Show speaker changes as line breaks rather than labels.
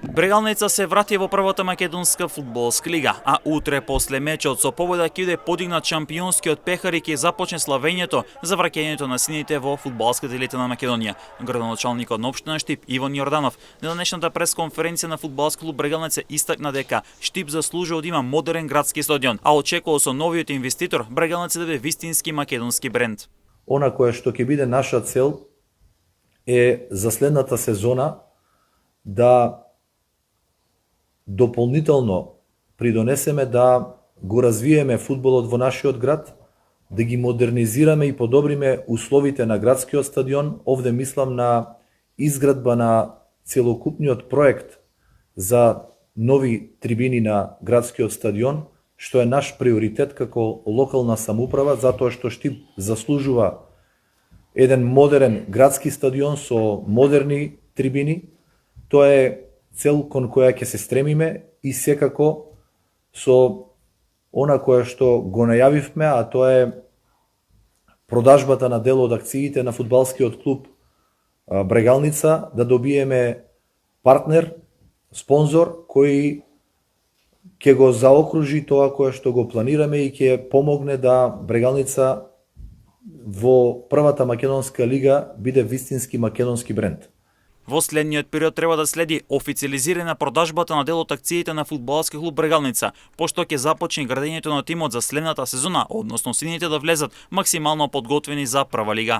Брегалница се врати во првата македонска фудбалска лига, а утре после мечот со победа ќе биде подигнат шампионскиот пехар и ќе започне славењето за враќањето на сините во фудбалската елита на Македонија. Градоначалникот на општина Штип Иван Јорданов на денешната пресконференција на фудбалски клуб Брегалница истакна дека Штип заслужува да има модерен градски стадион, а очекува со новиот инвеститор Брегалница да биде вистински македонски бренд.
Она кое што ќе биде наша цел е за следната сезона да дополнително придонесеме да го развиеме фудбалот во нашиот град, да ги модернизираме и подобриме условите на градскиот стадион. Овде мислам на изградба на целокупниот проект за нови трибини на градскиот стадион, што е наш приоритет како локална самоуправа, затоа што Штип заслужува еден модерен градски стадион со модерни трибини. Тоа е цел кон која ќе се стремиме и секако со она кое што го најавивме, а тоа е продажбата на дел од акциите на фудбалскиот клуб Брегалница, да добиеме партнер, спонзор кој ќе го заокружи тоа кое што го планираме и ќе помогне да Брегалница во првата македонска лига биде вистински македонски бренд.
Во следниот период треба да следи официализирање на продажбата на дел од акциите на фудбалски клуб Брегалница, пошто ќе започне градењето на тимот за следната сезона, односно сините да влезат максимално подготвени за прва лига.